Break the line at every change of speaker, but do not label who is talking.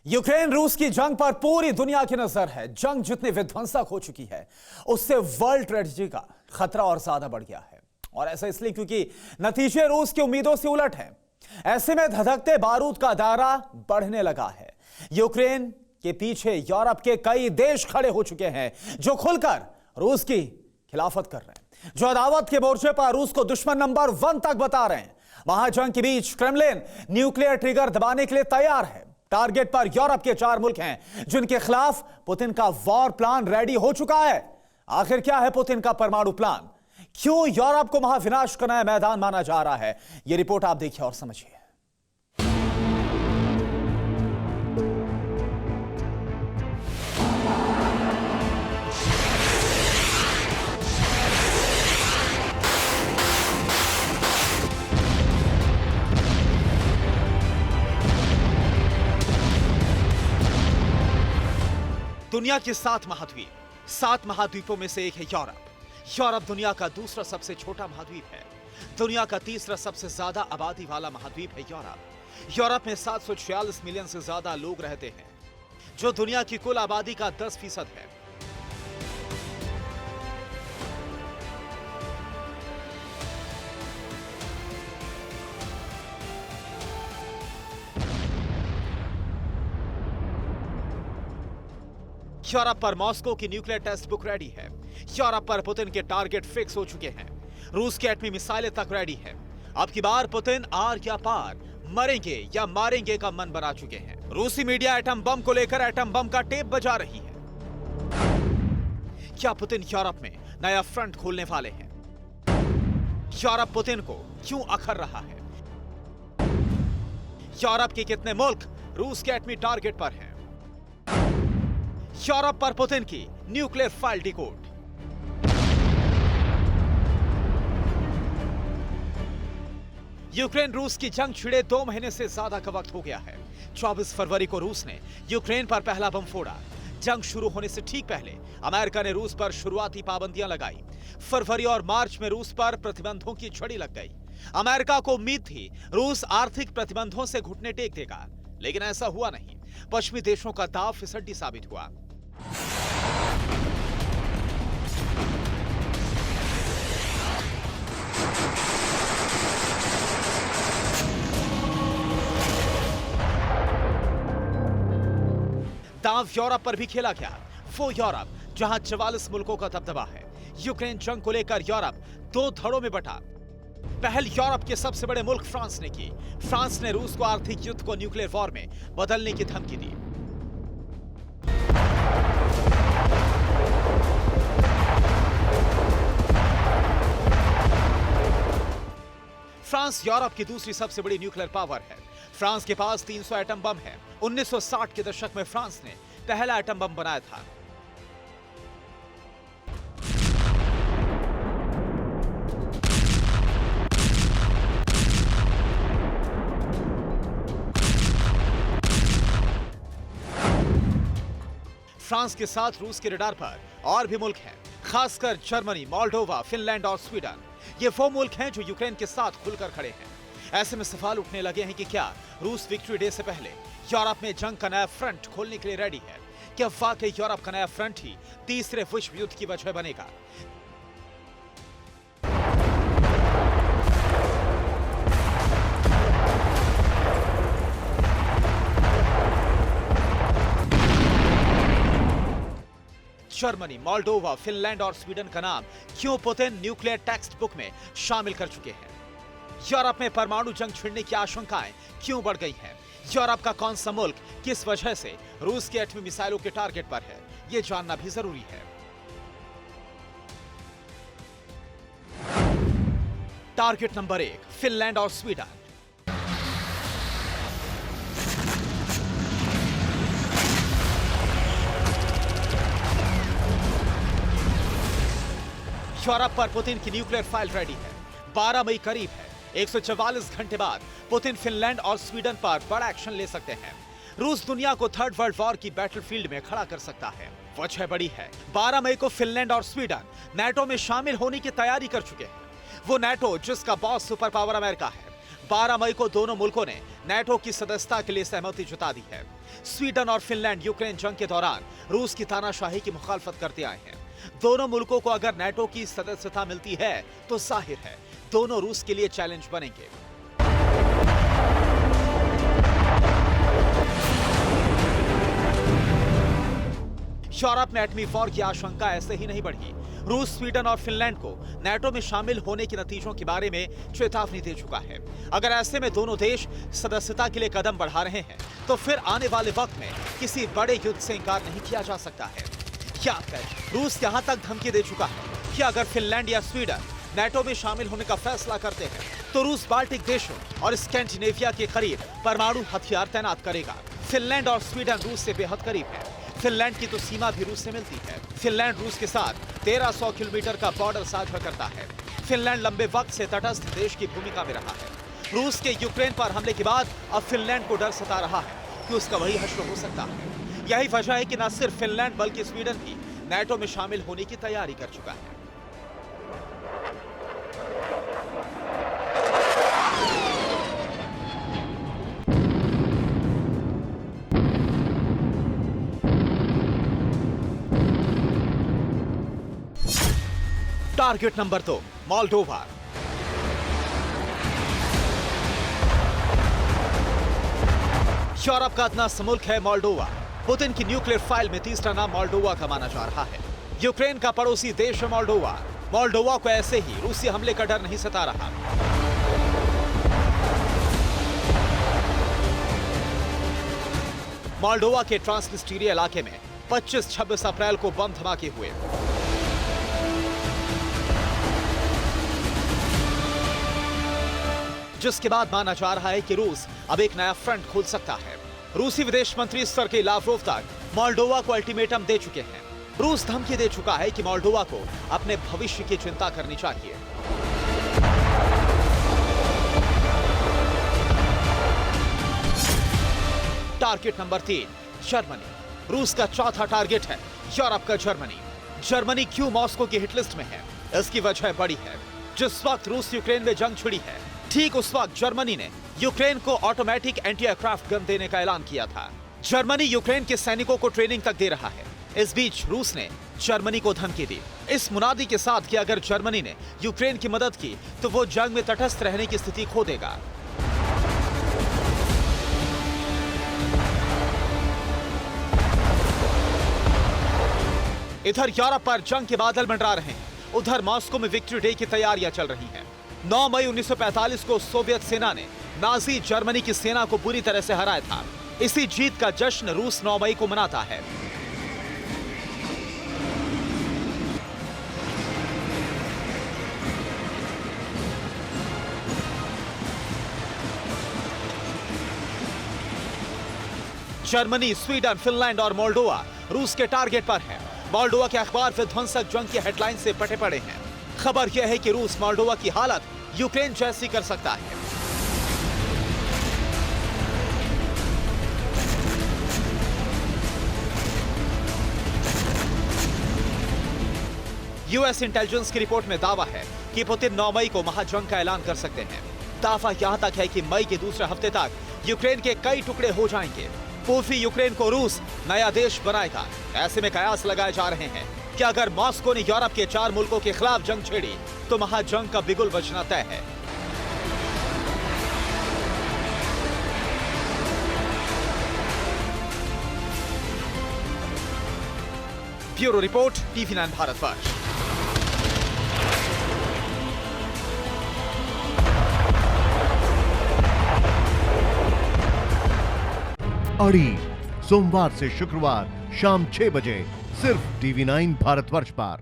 Ukraine रूस की जंग पर पूरी दुनिया की नजर है। जंग जितनी विध्वंसक हो चुकी है उससे वर्ल्ड ट्रेजेडी का खतरा और ज्यादा बढ़ गया है। और ऐसा इसलिए क्योंकि नतीजे रूस की उम्मीदों से उलट हैं। ऐसे में धधकते बारूद का दायरा बढ़ने लगा है। यूक्रेन के पीछे यूरोप के कई देश खड़े हो चुके हैं जो खुलकर रूस की खिलाफत कर रहे हैं, जो अदावत के मोर्चे पर रूस को दुश्मन नंबर 1 तक बता रहे हैं। महाजंग के बीच क्रेमलिन न्यूक्लियर ट्रिगर दबाने के लिए तैयार है। टारगेट पर यूरोप के 4 मुल्क हैं जिनके खिलाफ पुतिन का वॉर प्लान रेडी हो चुका है। आखिर क्या है पुतिन का परमाणु प्लान? क्यों यूरोप को महाविनाश का नया मैदान माना जा रहा है? यह रिपोर्ट आप देखिए और समझिए। दुनिया के 7 महाद्वीपों में से एक है यूरोप। यूरोप दुनिया का दूसरा सबसे छोटा महाद्वीप है। दुनिया का तीसरा सबसे ज्यादा आबादी वाला महाद्वीप है यूरोप। यूरोप में 746 मिलियन से ज्यादा लोग रहते हैं, जो दुनिया की कुल आबादी का 10% है। यूरोप पर मॉस्को की न्यूक्लियर टेस्ट बुक रेडी है। यूरोप पर पुतिन के टारगेट फिक्स हो चुके हैं। रूस की एटमी मिसाइलें तक रेडी है। अब की बार पुतिन आर या पार, मरेंगे या मारेंगे का मन बना चुके हैं। रूसी मीडिया एटम बम को लेकर एटम बम का टेप बजा रही है। क्या पुतिन यूरोप में नया फ्रंट खोलने वाले हैं? यूरोप पुतिन को क्यों अखर रहा है? यूरोप के कितने मुल्क रूस के एटमी टारगेट पर हैं? यूरोप पर पुतिन की न्यूक्लियर फाइल डिकोड। यूक्रेन रूस की जंग छिड़े 2 महीने से ज्यादा का वक्त हो गया है। 24 फरवरी को रूस ने यूक्रेन पर पहला बम फोड़ा। जंग शुरू होने से ठीक पहले अमेरिका ने रूस पर शुरुआती पाबंदियां लगाई। फरवरी और मार्च में रूस पर प्रतिबंधों की झड़ी लग गई। अमेरिका को उम्मीद थी रूस आर्थिक प्रतिबंधों से घुटने टेक देगा, लेकिन ऐसा हुआ नहीं। पश्चिमी देशों का दांव फिसड्डी साबित हुआ। दांव यूरोप पर भी खेला गया। वो यूरोप जहां 44 मुल्कों का दबदबा है। यूक्रेन जंग को लेकर यूरोप 2 धड़ों में बटा। पहल यूरोप के सबसे बड़े मुल्क फ्रांस ने की। फ्रांस ने रूस को आर्थिक युद्ध को न्यूक्लियर वॉर में बदलने की धमकी दी। फ्रांस यूरोप की दूसरी सबसे बड़ी न्यूक्लियर पावर है। फ्रांस के पास 300 एटम बम है। 1960 के दशक में फ्रांस ने पहला एटम बम बनाया था। फ्रांस के साथ रूस के रडार पर और भी मुल्क हैं, खासकर जर्मनी, मोल्डोवा, फिनलैंड और स्वीडन। ये वो मुल्क हैं जो यूक्रेन के साथ खुलकर खड़े हैं। ऐसे में सवाल उठने लगे हैं कि क्या रूस विक्ट्री डे से पहले यूरोप में जंग का नया फ्रंट खोलने के लिए रेडी है? क्या वाकई यूरोप का नया फ्रंट ही तीसरे विश्व युद्ध की वजह बनेगा? जर्मनी, मोल्डोवा, फिनलैंड और स्वीडन का नाम क्यों पुतिन न्यूक्लियर टेक्स्ट बुक में शामिल कर चुके हैं? यूरोप में परमाणु जंग छिड़ने की आशंकाएं क्यों बढ़ गई हैं? यूरोप का कौन सा मुल्क किस वजह से रूस की एटमी मिसाइलों के टारगेट पर है? यह जानना भी जरूरी है। टारगेट नंबर 1, फिनलैंड और स्वीडन। यूरोप पर पुतिन की न्यूक्लियर फाइल रेडी है। 12 मई करीब है। 144 घंटे बाद पुतिन फिनलैंड और स्वीडन पर बड़ा एक्शन ले सकते हैं। रूस दुनिया को थर्ड वर्ल्ड वॉर की बैटलफील्ड में खड़ा कर सकता है। वजह बड़ी है। 12 मई को फिनलैंड और स्वीडन नाटो में शामिल होने की तैयारी कर चुके हैं। वो नाटो जिसका बॉस सुपर पावर अमेरिका है। 12 मई को दोनों मुल्कों ने नाटो की सदस्यता के लिए सहमति जता दी है। स्वीडन और फिनलैंड यूक्रेन जंग के दौरान रूस की तानाशाही की मुखालफत करते आए हैं। दोनों मुल्कों को अगर नाटो की सदस्यता मिलती है तो जाहिर है दोनों रूस के लिए चैलेंज बनेंगे। यूरोप में एटमी वॉर की आशंका ऐसे ही नहीं बढ़ी। रूस स्वीडन और फिनलैंड को नाटो में शामिल होने के नतीजों के बारे में चेतावनी दे चुका है। अगर ऐसे में दोनों देश सदस्यता के लिए कदम बढ़ा रहे हैं तो फिर आने वाले वक्त में किसी बड़े युद्ध से इंकार नहीं किया जा सकता है। याद कर रूस यहां तक धमकी दे चुका है कि अगर फिनलैंड या स्वीडन नाटो में शामिल होने का फैसला करते हैं तो रूस बाल्टिक देशों और स्कैंडिनेविया के करीब परमाणु हथियार तैनात करेगा। फिनलैंड और स्वीडन रूस से बेहद करीब है। फिनलैंड की तो सीमा भी रूस से मिलती है। फिनलैंड रूस के साथ 1300 किलोमीटर का बॉर्डर साझा करता है। फिनलैंड लंबे वक्त से तटस्थ देश की भूमिका में रहा है। रूस के यूक्रेन पर हमले के बाद अब फिनलैंड को डर सता रहा है कि उसका वही हश्र हो सकता है। यही वजह है कि न सिर्फ फिनलैंड बल्कि स्वीडन भी नाटो में शामिल होने की तैयारी कर चुका है। Target number 2 Moldova. यूरोप का इतना मुल्क है मोल्डोवा। पुतिन की न्यूक्लियर फाइल में तीसरा नाम मोल्डोवा का माना जा रहा है। यूक्रेन का पड़ोसी देश है मोल्डोवा। मोल्डोवा को ऐसे ही रूसी हमले का डर नहीं सता रहा। मोल्डोवा के ट्रांसनिस्ट्रिया इलाके में 25-26 अप्रैल को बम धमाके हुए। जिसके बाद माना जा रहा है कि रूस अब एक नया फ्रंट खोल सकता है। रूसी विदेश मंत्री सर्गेई लावरोव तक मोल्डोवा को अल्टीमेटम दे चुके हैं। रूस धमकी दे चुका है कि मोल्डोवा को अपने भविष्य की चिंता करनी चाहिए। Target number 3 Germany. रूस का चौथा टारगेट है यूरोप का जर्मनी। जर्मनी क्यों मॉस्को की हिटलिस्ट में है, इसकी वजह बड़ी है। जिस वक्त रूस यूक्रेन में जंग छिड़ी है ठीक उस वक्त जर्मनी ने यूक्रेन को ऑटोमेटिक एंटी एयरक्राफ्ट गन देने का ऐलान किया था। जर्मनी यूक्रेन के सैनिकों को ट्रेनिंग तक दे रहा है। इस बीच रूस ने जर्मनी को धमकी दी, इस मुनादी के साथ कि अगर जर्मनी ने यूक्रेन की मदद की तो वो जंग में तटस्थ रहने की स्थिति खो देगा। इधर यूरोप पर जंग के बादल मंडरा रहे हैं, उधर मॉस्को में विक्ट्री डे की तैयारियां चल रही हैं। 9 मई 1945 को सोवियत सेना ने नाजी जर्मनी की सेना को बुरी तरह से हराया था। इसी जीत का जश्न रूस 9 मई को मनाता है। जर्मनी, स्वीडन, फिनलैंड और मोल्डोवा रूस के टारगेट पर है। मोल्डोवा के अखबार विध्वंसक जंग की हेडलाइन से पटे पड़े हैं। खबर यह है कि रूस मोल्डोवा की हालत यूक्रेन जैसी कर सकता है। यूएस इंटेलिजेंस की रिपोर्ट में दावा है कि पुतिन 9 मई को महाजंग का ऐलान कर सकते हैं। दावा यहां तक है कि मई के दूसरे हफ्ते तक यूक्रेन के कई टुकड़े हो जाएंगे। पूर्वी यूक्रेन को रूस नया देश बनाएगा। ऐसे में कयास लगाए जा रहे हैं कि अगर मॉस्को ने यूरोप के 4 मुल्कों के खिलाफ जंग छेड़ी तो महाजंग का बिगुल बजना तय है। Bureau report, TV9 Bharatvarsh.
अड़ी सोमवार से शुक्रवार शाम 6 बजे सिर्फ TV9 भारतवर्ष पर।